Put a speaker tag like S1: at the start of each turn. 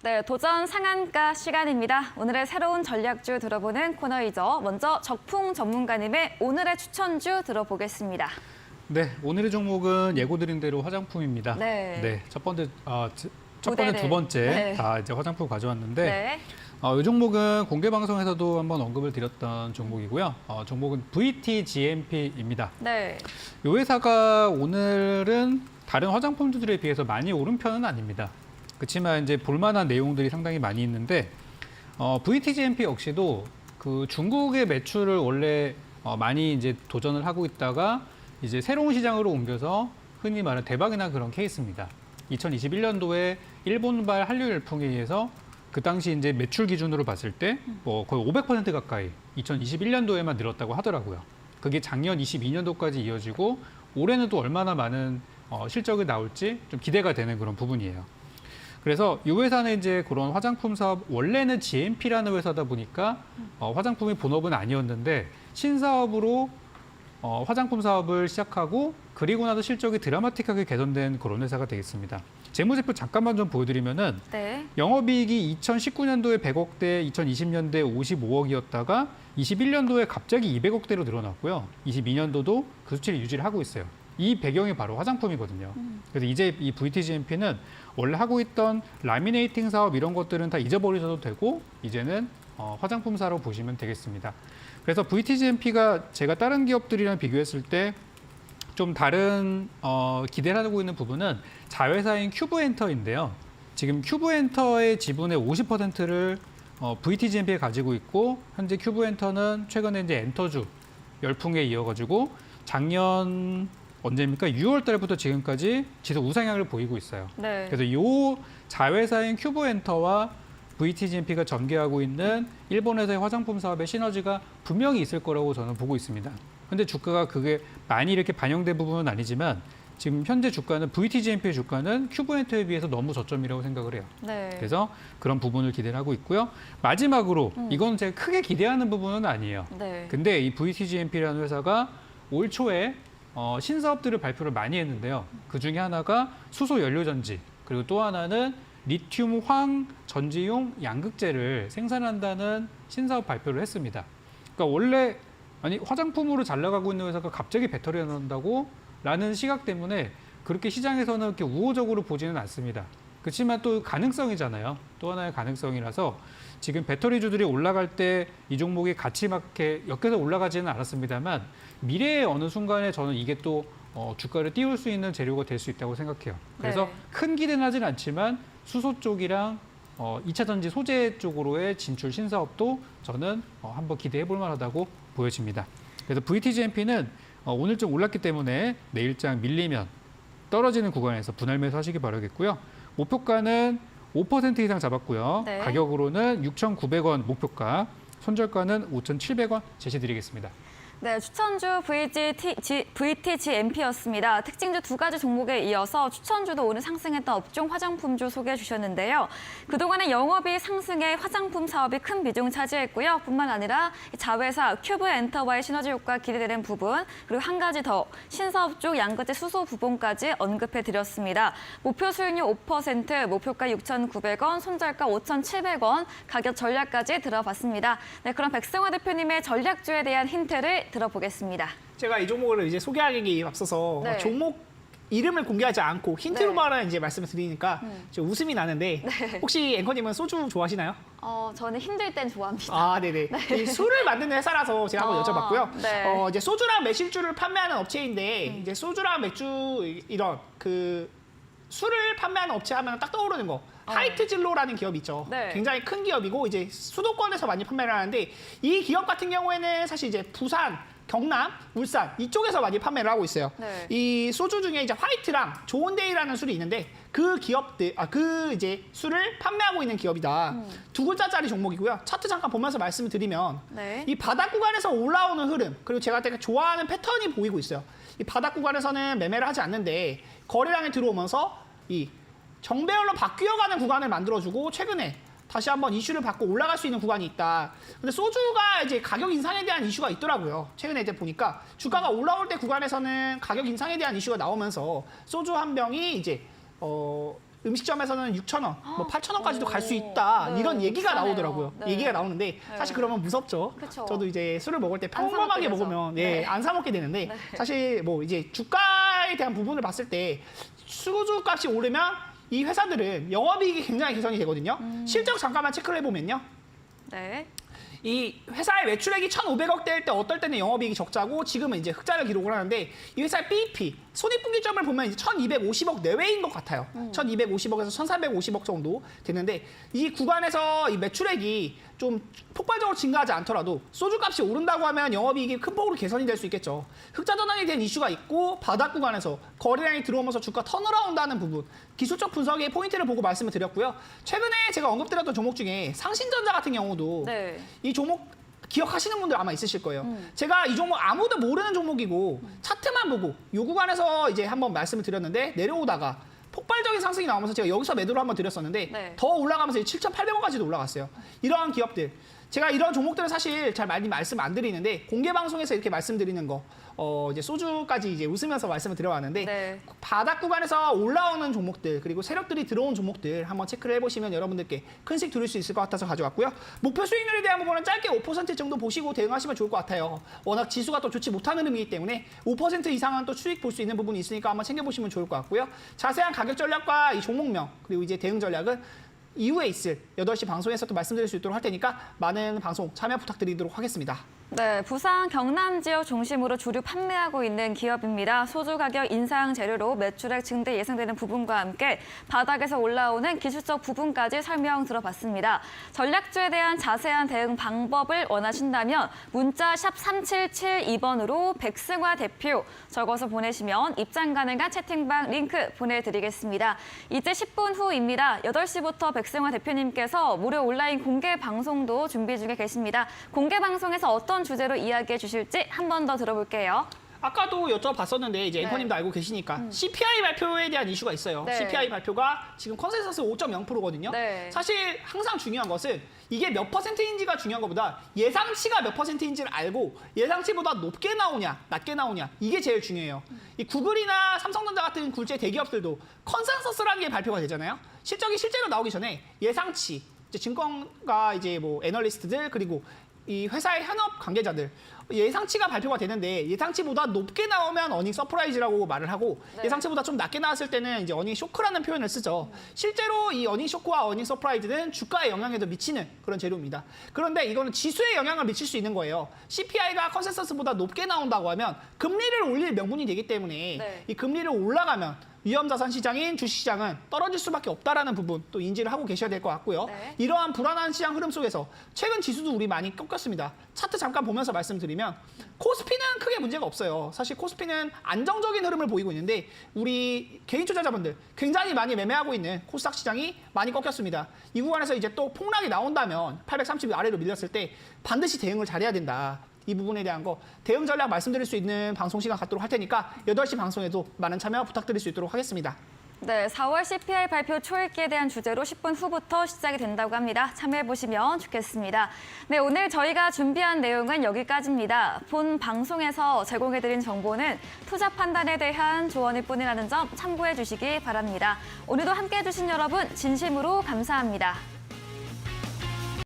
S1: 네, 도전 상한가 시간입니다. 오늘의 새로운 전략주 들어보는 코너이죠. 먼저 적풍 전문가님의 오늘의 추천주 들어보겠습니다.
S2: 네, 오늘의 종목은 예고드린 대로 화장품입니다.
S1: 네.
S2: 첫 번째,
S1: 모델을.
S2: 두 번째
S1: 네.
S2: 다 이제 화장품 가져왔는데
S1: 네.
S2: 이 종목은 공개 방송에서도 한번 언급을 드렸던 종목이고요. 종목은 VTGMP입니다.
S1: 네.
S2: 이 회사가 오늘은 다른 화장품주들에 비해서 많이 오른 편은 아닙니다. 그렇지만 이제 볼만한 내용들이 상당히 많이 있는데 VTGMP 역시도 그 중국의 매출을 원래 많이 이제 도전을 하고 있다가 이제 새로운 시장으로 옮겨서 흔히 말하는 대박이 난 그런 케이스입니다. 2021년도에 일본발 한류 열풍에 의해서 그 당시 이제 매출 기준으로 봤을 때 뭐 거의 500% 가까이 2021년도에만 늘었다고 하더라고요. 그게 작년 22년도까지 이어지고 올해는 또 얼마나 많은 실적이 나올지 좀 기대가 되는 그런 부분이에요. 그래서 이 회사는 이제 그런 화장품 사업, 원래는 GMP라는 회사다 보니까 화장품이 본업은 아니었는데 신사업으로 화장품 사업을 시작하고 그리고 나서 실적이 드라마틱하게 개선된 그런 회사가 되겠습니다. 재무제표 잠깐만 좀 보여드리면은
S1: 네.
S2: 영업이익이 2019년도에 100억대, 2020년도에 55억이었다가 21년도에 갑자기 200억대로 늘어났고요. 22년도도 그 수치를 유지를 하고 있어요. 이 배경이 바로 화장품이거든요. 그래서 이제 이 VTGMP는 원래 하고 있던 라미네이팅 사업 이런 것들은 다 잊어버리셔도 되고 이제는 화장품사로 보시면 되겠습니다. 그래서 VTGMP가 제가 다른 기업들이랑 비교했을 때 좀 다른 기대를 하고 있는 부분은 자회사인 큐브엔터인데요. 지금 큐브엔터의 지분의 50%를 VTGMP가 가지고 있고 현재 큐브엔터는 최근에 이제 엔터주 열풍에 이어가지고 작년 언제입니까? 6월 달부터 지금까지 지속 우상향을 보이고 있어요.
S1: 네.
S2: 그래서 이 자회사인 큐브엔터와 VTGMP가 전개하고 있는 일본에서의 화장품 사업의 시너지가 분명히 있을 거라고 저는 보고 있습니다. 근데 주가가 그게 많이 이렇게 반영된 부분은 아니지만 지금 현재 주가는 VTGMP의 주가는 큐브엔터에 비해서 너무 저점이라고 생각을 해요.
S1: 네.
S2: 그래서 그런 부분을 기대를 하고 있고요. 마지막으로 이건 제가 크게 기대하는 부분은 아니에요.
S1: 네.
S2: 근데 이 VTGMP라는 회사가 올 초에 신사업들을 발표를 많이 했는데요. 그 중에 하나가 수소 연료전지 그리고 또 하나는 리튬 황 전지용 양극재를 생산한다는 신사업 발표를 했습니다. 그러니까 원래 아니 화장품으로 잘 나가고 있는 회사가 갑자기 배터리를 넣는다고 라는 시각 때문에 그렇게 시장에서는 이렇게 우호적으로 보지는 않습니다. 그렇지만 또 가능성이잖아요. 또 하나의 가능성이라서 지금 배터리주들이 올라갈 때 이 종목이 같이 막 이렇게 엮여서 올라가지는 않았습니다만 미래의 어느 순간에 저는 이게 또 주가를 띄울 수 있는 재료가 될 수 있다고 생각해요. 그래서
S1: 네.
S2: 큰 기대는 하진 않지만 수소 쪽이랑 2차 전지 소재 쪽으로의 진출 신사업도 저는 한번 기대해 볼 만하다고 보여집니다. 그래서 VTGMP는 오늘 좀 올랐기 때문에 내일장 밀리면 떨어지는 구간에서 분할 매수하시기 바라겠고요. 목표가는 5% 이상 잡았고요.
S1: 네.
S2: 가격으로는 6,900원 목표가, 손절가는 5,700원 제시드리겠습니다.
S1: 네, 추천주 VTGMP였습니다. 특징주 두 가지 종목에 이어서 추천주도 오늘 상승했던 업종 화장품주 소개해 주셨는데요. 그동안의 영업이익 상승에 화장품 사업이 큰 비중 차지했고요. 뿐만 아니라 자회사 큐브엔터와의 시너지 효과 기대되는 부분, 그리고 한 가지 더 신사업 쪽 양극재 수소 부분까지 언급해 드렸습니다. 목표 수익률 5%, 목표가 6,900원, 손절가 5,700원, 가격 전략까지 들어봤습니다. 네, 그럼 백승화 대표님의 전략주에 대한 힌트를 들어보겠습니다.
S3: 제가 이 종목을 이제 소개하기에 앞서서
S1: 네.
S3: 종목 이름을 공개하지 않고 힌트로만 이제 말씀을 드리니까 좀 웃음이 나는데 혹시 앵커님은 소주 좋아하시나요?
S1: 저는 힘들 땐 좋아합니다.
S3: 아, 네네. 이 술을 만드는 회사라서 제가 한번 여쭤봤고요.
S1: 네.
S3: 이제 소주랑 매실주를 판매하는 업체인데 이제 소주랑 맥주 이런 그 술을 판매하는 업체 하면 딱 떠오르는 거. 하이트진로라는 기업이 있죠.
S1: 네.
S3: 굉장히 큰 기업이고 이제 수도권에서 많이 판매를 하는데 이 기업 같은 경우에는 사실 이제 부산, 경남, 울산 이쪽에서 많이 판매를 하고 있어요.
S1: 네.
S3: 이 소주 중에 이제 화이트랑 좋은데이라는 술이 있는데 그 기업들 그 이제 술을 판매하고 있는 기업이다. 두 글자짜리 종목이고요. 차트 잠깐 보면서 말씀을 드리면
S1: 네.
S3: 이 바닥 구간에서 올라오는 흐름 그리고 제가 되게 좋아하는 패턴이 보이고 있어요. 이 바닥 구간에서는 매매를 하지 않는데 거래량이 들어오면서 이 정배열로 바뀌어가는 구간을 만들어주고 최근에 다시 한번 이슈를 받고 올라갈 수 있는 구간이 있다. 근데 소주가 이제 가격 인상에 대한 이슈가 있더라고요. 최근에 이제 보니까 주가가 올라올 때 구간에서는 가격 인상에 대한 이슈가 나오면서 소주 한 병이 이제 음식점에서는 6,000원, 뭐 8,000원까지도 갈 수 있다.
S1: 네,
S3: 이런 얘기가
S1: 비싸네요.
S3: 나오더라고요.
S1: 네.
S3: 얘기가 나오는데 사실 그러면 무섭죠.
S1: 그쵸.
S3: 저도 이제 술을 먹을 때
S1: 안 사
S3: 평범하게
S1: 먹게 되죠.
S3: 먹으면
S1: 네.
S3: 안 사 먹게 되는데
S1: 네.
S3: 사실 뭐 이제 주가에 대한 부분을 봤을 때 수주값이 오르면 이 회사들은 영업이익이 굉장히 개선이 되거든요. 실적 잠깐만 체크를 해보면요.
S1: 네.
S3: 이 회사의 매출액이 1,500억대일 때 어떨 때는 영업이익이 적자고 지금은 이제 흑자를 기록을 하는데 이 회사의 BEP, 손익분기점을 보면 이제 1,250억 내외인 것 같아요. 1,250억에서 1,350억 정도 되는데 이 구간에서 이 매출액이 좀 폭발적으로 증가하지 않더라도 소주값이 오른다고 하면 영업이익이 큰 폭으로 개선이 될 수 있겠죠. 흑자 전환이 된 이슈가 있고 바닥 구간에서 거래량이 들어오면서 주가 턴어라운드하는 부분 기술적 분석의 포인트를 보고 말씀을 드렸고요. 최근에 제가 언급드렸던 종목 중에 상신전자 같은 경우도
S1: 네.
S3: 이 종목 기억하시는 분들 아마 있으실 거예요. 제가 이 종목 아무도 모르는 종목이고 차트만 보고 요 구간에서 이제 한번 말씀을 드렸는데 내려오다가 폭발적인 상승이 나오면서 제가 여기서 매도를 한번 드렸었는데
S1: 네.
S3: 더 올라가면서 7,800원까지도 올라갔어요. 이러한 기업들 제가 이런 종목들은 사실 잘 많이 말씀 안 드리는데 공개 방송에서 이렇게 말씀드리는 거 이제 소주까지 이제 웃으면서 말씀을 드려왔는데
S1: 네.
S3: 바닥 구간에서 올라오는 종목들 그리고 세력들이 들어온 종목들 한번 체크를 해보시면 여러분들께 큰씩 들을 수 있을 것 같아서 가져왔고요. 목표 수익률에 대한 부분은 짧게 5% 정도 보시고 대응하시면 좋을 것 같아요. 워낙 지수가 또 좋지 못한 흐름이기 때문에 5% 이상은 또 수익 볼 수 있는 부분이 있으니까 한번 챙겨보시면 좋을 것 같고요. 자세한 가격 전략과 이 종목명 그리고 이제 대응 전략은 이후에 있을 8시 방송에서 또 말씀드릴 수 있도록 할 테니까 많은 방송 참여 부탁드리도록 하겠습니다.
S1: 네, 부산 경남 지역 중심으로 주류 판매하고 있는 기업입니다. 소주 가격 인상 재료로 매출액 증대 예상되는 부분과 함께 바닥에서 올라오는 기술적 부분까지 설명 들어봤습니다. 전략주에 대한 자세한 대응 방법을 원하신다면 문자 샵 3772번으로 백승화 대표 적어서 보내시면 입장 가능한 채팅방 링크 보내드리겠습니다. 이제 10분 후입니다. 8시부터 백승화 대표님께서 무료 온라인 공개 방송도 준비 중에 계십니다. 공개 방송에서 어떤 주제로 이야기해 주실지 한 번 더 들어볼게요.
S3: 아까도 여쭤봤었는데 이제
S1: 네.
S3: 앵커님도 알고 계시니까 CPI 발표에 대한 이슈가 있어요.
S1: 네.
S3: CPI 발표가 지금 컨센서스 5.0%거든요.
S1: 네.
S3: 사실 항상 중요한 것은 이게 몇 퍼센트인지가 중요한 것보다 예상치가 몇 퍼센트인지를 알고 예상치보다 높게 나오냐 낮게 나오냐 이게 제일 중요해요. 이 구글이나 삼성전자 같은 굴제 대기업들도 컨센서스라는 게 발표가 되잖아요. 실적이 실제로 나오기 전에 예상치 이제 증권가 이제 뭐 애널리스트들 그리고 이 회사의 현업 관계자들 예상치가 발표가 되는데 예상치보다 높게 나오면 어닝 서프라이즈라고 말을 하고
S1: 네.
S3: 예상치보다 좀 낮게 나왔을 때는 이제 어닝 쇼크라는 표현을 쓰죠. 실제로 이 어닝 쇼크와 어닝 서프라이즈는 주가에 영향에도 미치는 그런 재료입니다. 그런데 이거는 지수에 영향을 미칠 수 있는 거예요. CPI가 컨센서스보다 높게 나온다고 하면 금리를 올릴 명분이 되기 때문에
S1: 네.
S3: 이 금리를 올라가면 위험자산 시장인 주식시장은 떨어질 수밖에 없다라는 부분 또 인지를 하고 계셔야 될 것 같고요.
S1: 네.
S3: 이러한 불안한 시장 흐름 속에서 최근 지수도 우리 많이 꺾였습니다. 차트 잠깐 보면서 말씀드리면 코스피는 크게 문제가 없어요. 사실 코스피는 안정적인 흐름을 보이고 있는데 우리 개인 투자자분들 굉장히 많이 매매하고 있는 코스닥 시장이 많이 꺾였습니다. 이 구간에서 이제 또 폭락이 나온다면 830 아래로 밀렸을 때 반드시 대응을 잘해야 된다. 이 부분에 대한 거 대응 전략 말씀드릴 수 있는 방송 시간 갖도록 할 테니까 8시 방송에도 많은 참여 부탁드릴 수 있도록 하겠습니다.
S1: 네, 4월 CPI 발표 초읽기에 대한 주제로 10분 후부터 시작이 된다고 합니다. 참여해보시면 좋겠습니다. 네, 오늘 저희가 준비한 내용은 여기까지입니다. 본 방송에서 제공해드린 정보는 투자 판단에 대한 조언일 뿐이라는 점 참고해 주시기 바랍니다. 오늘도 함께해 주신 여러분 진심으로 감사합니다.